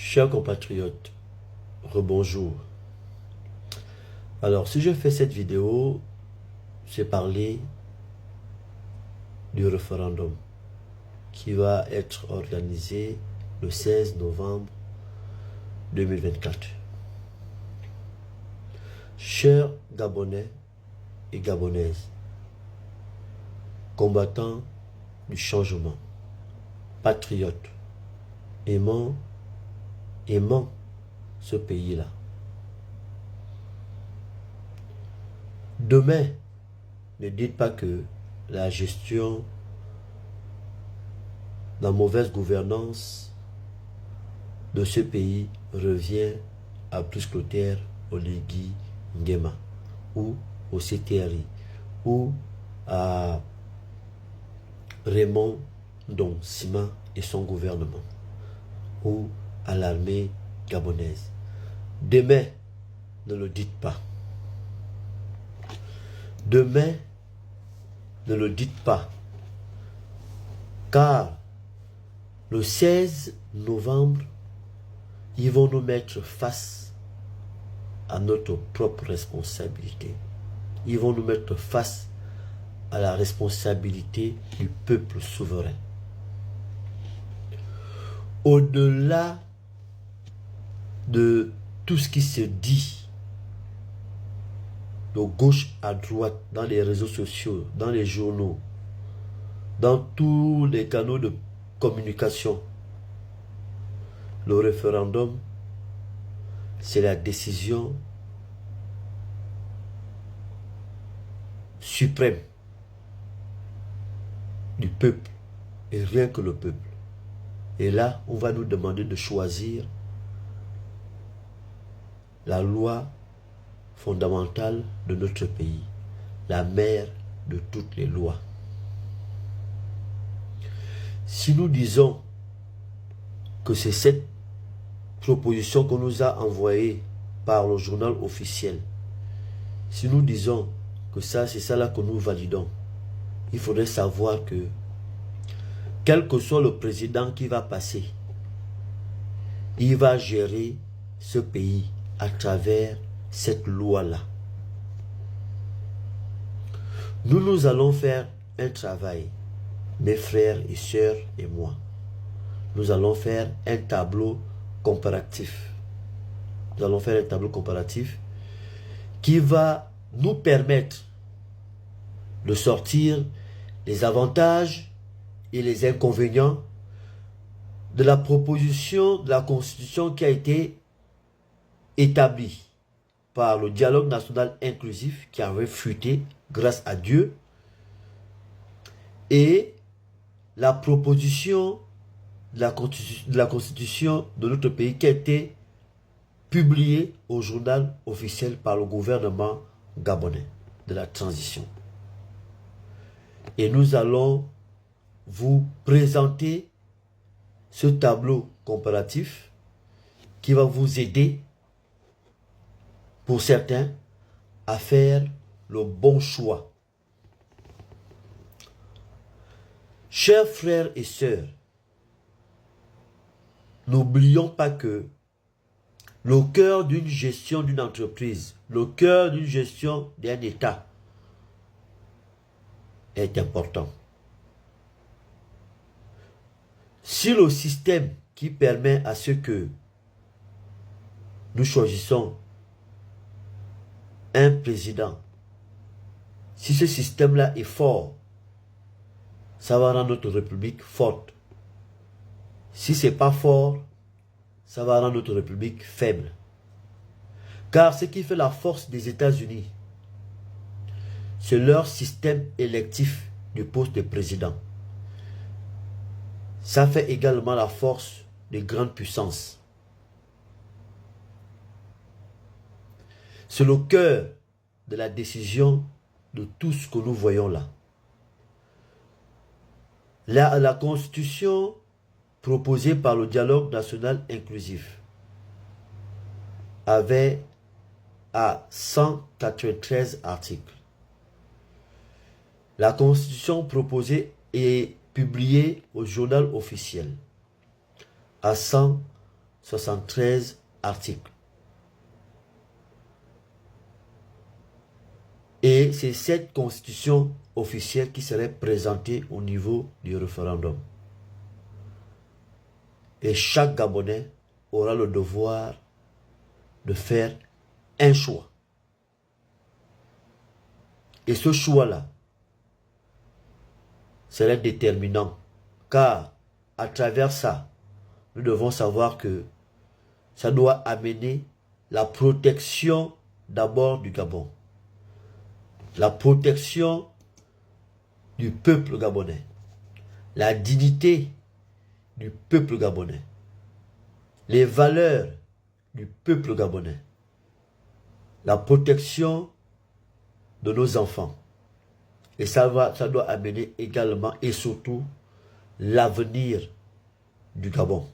Chers compatriotes, rebonjour. Alors, si je fais cette vidéo, c'est parler du référendum qui va être organisé le 16 novembre 2024. Chers Gabonais et Gabonaises, combattants du changement, patriotes, aimant ce pays-là. Demain, ne dites pas que la gestion, la mauvaise gouvernance de ce pays revient à Plus Clotaire Oligui Nguema ou au CTRI ou à Raymond Sima et son gouvernement ou à l'armée gabonaise. Demain, ne le dites pas. Demain, ne le dites pas. Car le 16 novembre, ils vont nous mettre face à notre propre responsabilité. Ils vont nous mettre face à la responsabilité du peuple souverain. Au-delà de tout ce qui se dit de gauche à droite, dans les réseaux sociaux, dans les journaux, dans tous les canaux de communication, le référendum, c'est la décision suprême du peuple et rien que le peuple. Et là, on va nous demander de choisir la loi fondamentale de notre pays, la mère de toutes les lois. Si nous disons que c'est cette proposition qu'on nous a envoyée par le journal officiel, si nous disons que ça, c'est ça là que nous validons, il faudrait savoir que quel que soit le président qui va passer, il va gérer ce pays à travers cette loi-là. Nous allons faire un travail, mes frères et sœurs et moi. Nous allons faire un tableau comparatif. Nous allons faire un tableau comparatif qui va nous permettre de sortir les avantages et les inconvénients de la proposition de la Constitution qui a été établie par le dialogue national inclusif qui a refuté, grâce à Dieu, et la proposition de la Constitution de notre pays qui a été publiée au journal officiel par le gouvernement gabonais de la transition. Et nous allons vous présenter ce tableau comparatif qui va vous aider, pour certains, à faire le bon choix. Chers frères et sœurs, n'oublions pas que le cœur d'une gestion d'une entreprise, le cœur d'une gestion d'un État est important. Si le système qui permet à ce que nous choisissons un président, si ce système-là est fort, ça va rendre notre République forte. Si ce n'est pas fort, ça va rendre notre République faible. Car ce qui fait la force des États-Unis, c'est leur système électif du poste de président. Ça fait également la force des grandes puissances. C'est le cœur de la décision de tout ce que nous voyons là. La Constitution proposée par le dialogue national inclusif avait à 193 articles. La Constitution proposée et publiée au journal officiel à 100 73 articles. Et c'est cette constitution officielle qui serait présentée au niveau du référendum. Et chaque Gabonais aura le devoir de faire un choix. Et ce choix-là serait déterminant, car à travers ça, nous devons savoir que ça doit amener la protection d'abord du Gabon, la protection du peuple gabonais, la dignité du peuple gabonais, les valeurs du peuple gabonais, la protection de nos enfants. Et ça doit amener également et surtout l'avenir du Gabon.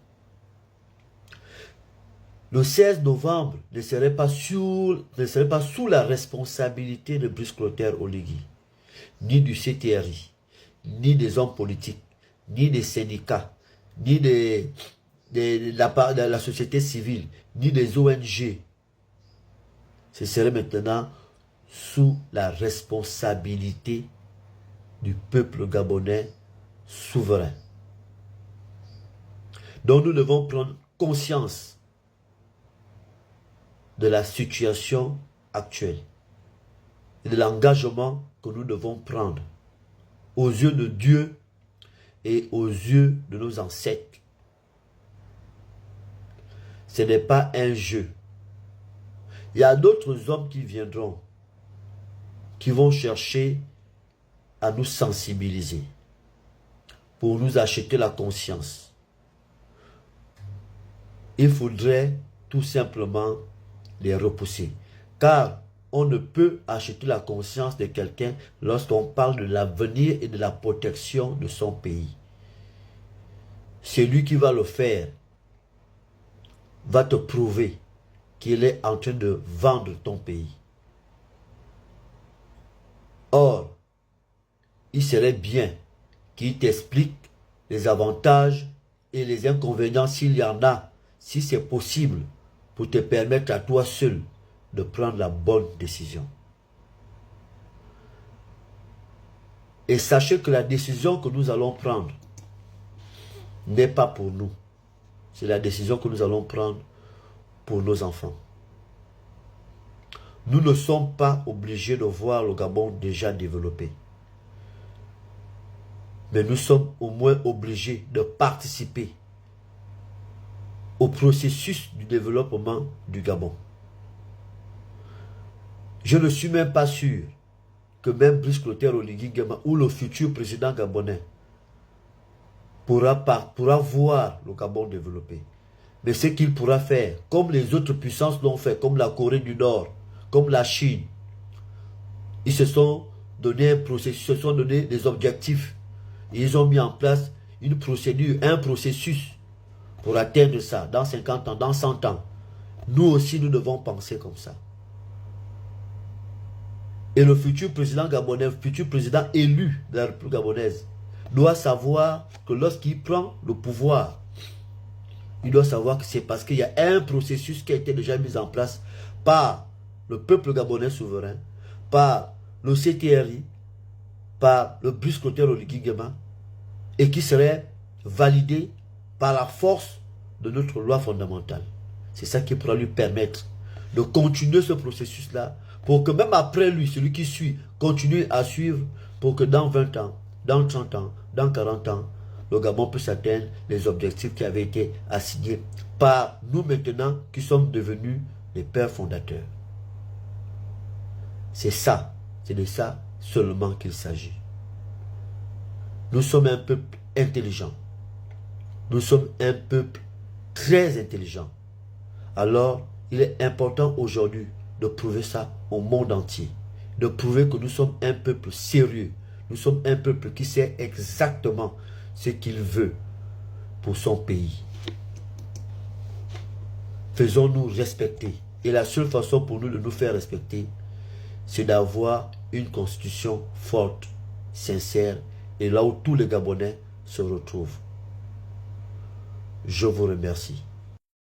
Le 16 novembre ne serait pas sous la responsabilité de Brice Clotaire Oligui, ni du CTRI, ni des hommes politiques, ni des syndicats, ni de la société civile, ni des ONG. Ce serait maintenant sous la responsabilité du peuple gabonais souverain. Donc nous devons prendre conscience de la situation actuelle et de l'engagement que nous devons prendre aux yeux de Dieu et aux yeux de nos ancêtres. Ce n'est pas un jeu. Il y a d'autres hommes qui viendront, qui vont chercher à nous sensibiliser pour nous acheter la conscience. Il faudrait tout simplement les repousser. Car on ne peut acheter la conscience de quelqu'un lorsqu'on parle de l'avenir et de la protection de son pays. Celui qui va le faire va te prouver qu'il est en train de vendre ton pays. Or, il serait bien qu'il t'explique les avantages et les inconvénients s'il y en a, si c'est possible, pour te permettre à toi seul de prendre la bonne décision. Et sachez que la décision que nous allons prendre n'est pas pour nous. C'est la décision que nous allons prendre pour nos enfants. Nous ne sommes pas obligés de voir le Gabon déjà développé. Mais nous sommes au moins obligés de participer au processus du développement du Gabon. Je ne suis même pas sûr que même Brice Clotaire Oligui Nguema ou le futur président gabonais pourra voir le Gabon développé. Mais ce qu'il pourra faire, comme les autres puissances l'ont fait, comme la Corée du Nord, comme la Chine, ils se sont donné un processus, se sont donné des objectifs. Et ils ont mis en place une procédure, un processus pour atteindre ça dans 50 ans, dans 100 ans. Nous aussi, nous devons penser comme ça. Et le futur président gabonais, le futur président élu de la République gabonaise, doit savoir que lorsqu'il prend le pouvoir, il doit savoir que c'est parce qu'il y a un processus qui a été déjà mis en place par le peuple gabonais souverain, par le CTRI, par le Brice Clotaire Oligui Nguema, et qui serait validé par la force de notre loi fondamentale. C'est ça qui pourra lui permettre de continuer ce processus-là, pour que même après lui, celui qui suit, continue à suivre, pour que dans 20 ans, dans 30 ans, dans 40 ans, le Gabon puisse atteindre les objectifs qui avaient été assignés par nous maintenant, qui sommes devenus les pères fondateurs. C'est ça, c'est de ça seulement qu'il s'agit. Nous sommes un peuple intelligent. Nous sommes un peuple très intelligent. Alors, il est important aujourd'hui de prouver ça au monde entier. De prouver que nous sommes un peuple sérieux. Nous sommes un peuple qui sait exactement ce qu'il veut pour son pays. Faisons-nous respecter. Et la seule façon pour nous de nous faire respecter, c'est d'avoir une constitution forte, sincère, et là où tous les Gabonais se retrouvent. Je vous remercie.